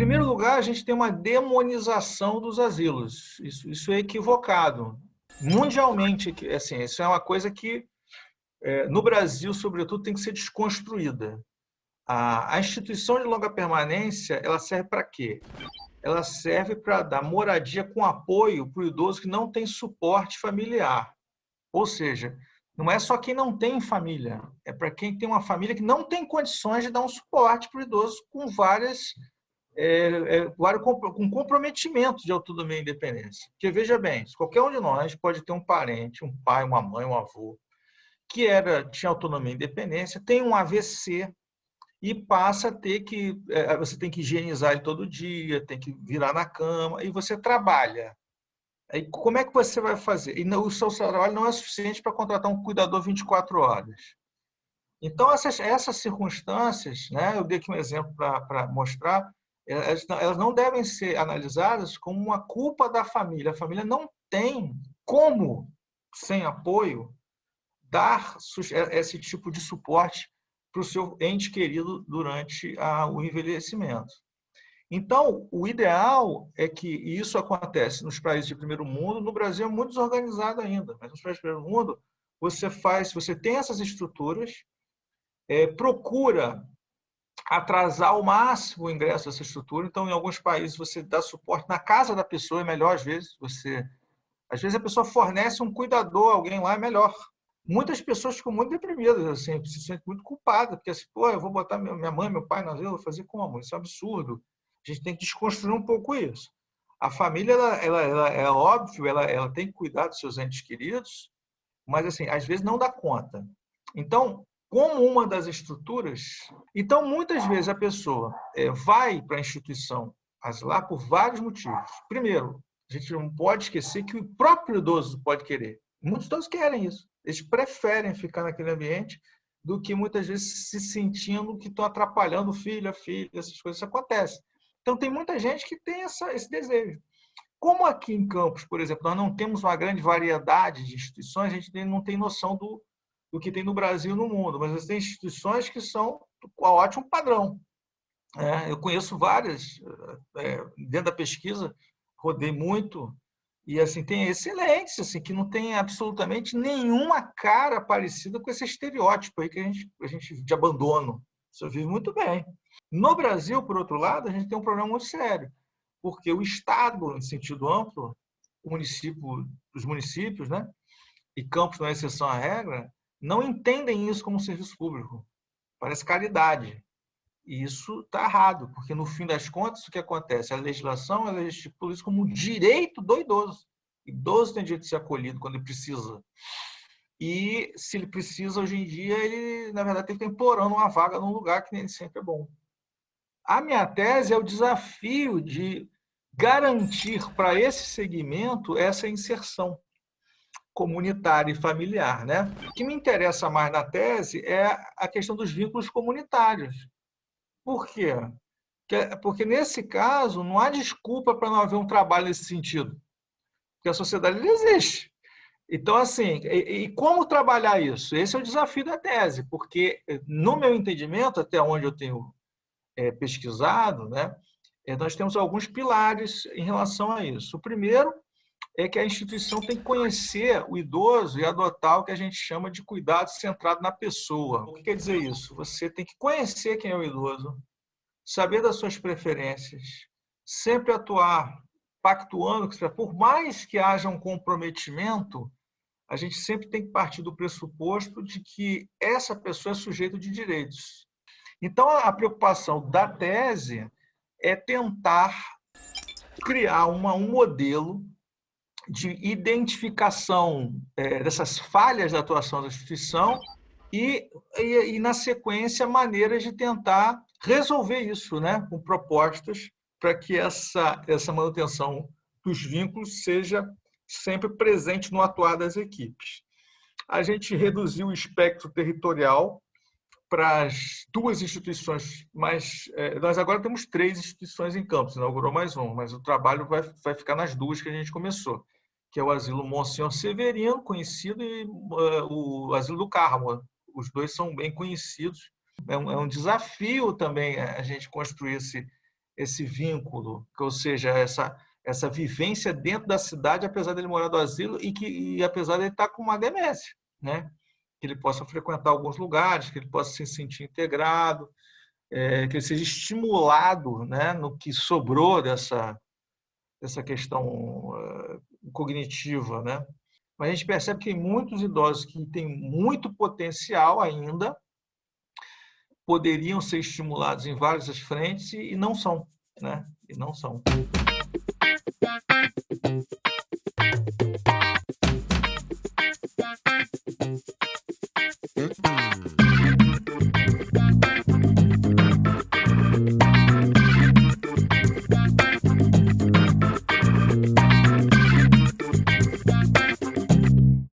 primeiro lugar, a gente tem uma demonização dos asilos. Isso é equivocado. Mundialmente, assim, isso é uma coisa que, no Brasil, sobretudo, tem que ser desconstruída. A instituição de longa permanência, ela serve para quê? Ela serve para dar moradia com apoio para o idoso que não tem suporte familiar. Ou seja, não é só quem não tem família, é para quem tem uma família que não tem condições de dar um suporte para o idoso com com comprometimento de autonomia e independência. Porque, veja bem, qualquer um de nós pode ter um parente, um pai, uma mãe, um avô, que tinha autonomia e independência, tem um AVC e passa a ter que... Você tem que higienizar ele todo dia, tem que virar na cama, e você trabalha. Aí, como é que você vai fazer? E o seu trabalho não é suficiente para contratar um cuidador 24 horas. Então, essas circunstâncias, né, eu dei aqui um exemplo para mostrar, elas não devem ser analisadas como uma culpa da família. A família não tem como, sem apoio, dar esse tipo de suporte para o seu ente querido durante o envelhecimento. Então, o ideal é que isso acontece nos países de primeiro mundo. No Brasil é muito desorganizado ainda, mas nos países de primeiro mundo você tem essas estruturas, procura atrasar ao máximo o ingresso dessa estrutura. Então, em alguns países você dá suporte na casa da pessoa, é melhor às vezes. Às vezes a pessoa fornece um cuidador, alguém lá é melhor. Muitas pessoas ficam muito deprimidas, assim, se sentem muito culpadas, porque assim, pô, eu vou botar minha mãe, meu pai na asilo, eu vou fazer como? Isso é um absurdo. A gente tem que desconstruir um pouco isso. A família, é óbvio, ela tem que cuidar dos seus entes queridos, mas assim, às vezes não dá conta. Então, como uma das estruturas, então muitas vezes a pessoa vai para a instituição asilar por vários motivos. Primeiro, a gente não pode esquecer que o próprio idoso pode querer. Muitos idosos querem isso. Eles preferem ficar naquele ambiente do que muitas vezes se sentindo que estão atrapalhando o filho, a filha, essas coisas. Isso acontece. Então, tem muita gente que tem esse desejo. Como aqui em Campos, por exemplo, nós não temos uma grande variedade de instituições, a gente não tem noção do que tem no Brasil e no mundo, mas tem instituições que são a ótimo padrão. Eu conheço várias, dentro da pesquisa, rodei muito, e assim, tem excelentes, assim, que não tem absolutamente nenhuma cara parecida com esse estereótipo aí que a gente de abandono. Isso vive muito bem. No Brasil, por outro lado, a gente tem um problema muito sério, porque o Estado, em sentido amplo, os municípios, né, e Campos não é exceção à regra, não entendem isso como um serviço público. Parece caridade. E isso está errado, porque, no fim das contas, o que acontece? A legislação ela estipula isso como um direito do idoso. O idoso tem direito de ser acolhido quando ele precisa. E, se ele precisa, hoje em dia, ele, na verdade, tem que estar implorando uma vaga num lugar que nem sempre é bom. A minha tese é o desafio de garantir para esse segmento essa inserção comunitária e familiar, né? O que me interessa mais na tese é a questão dos vínculos comunitários. Por quê? Porque, nesse caso, não há desculpa para não haver um trabalho nesse sentido. Porque a sociedade existe. Então, assim, e como trabalhar isso? Esse é o desafio da tese, porque, no meu entendimento, até onde eu tenho pesquisado, né, nós temos alguns pilares em relação a isso. O primeiro é que a instituição tem que conhecer o idoso e adotar o que a gente chama de cuidado centrado na pessoa. O que quer dizer isso? Você tem que conhecer quem é o idoso, saber das suas preferências, sempre atuar pactuando, por mais que haja um comprometimento, a gente sempre tem que partir do pressuposto de que essa pessoa é sujeito de direitos. Então, a preocupação da tese é tentar criar um modelo de identificação dessas falhas da atuação da instituição e, na sequência, maneiras de tentar resolver isso, né, com propostas para que essa manutenção dos vínculos seja sempre presente no atuar das equipes. A gente reduziu o espectro territorial para as duas instituições, mas nós agora temos 3 instituições em Campos, inaugurou mais uma, mas o trabalho vai ficar nas 2 que a gente começou, que é o Asilo Monsenhor Severino, conhecido, e o Asilo do Carmo. Os 2 são bem conhecidos. É um desafio também a gente construir esse vínculo, ou seja, essa vivência dentro da cidade, apesar dele morar do asilo e apesar de ele estar com uma demência, né? Que ele possa frequentar alguns lugares, que ele possa se sentir integrado, que ele seja estimulado, né, no que sobrou dessa questão cognitiva, né? Mas a gente percebe que tem muitos idosos que têm muito potencial ainda, poderiam ser estimulados em várias frentes e não são, né? E não são.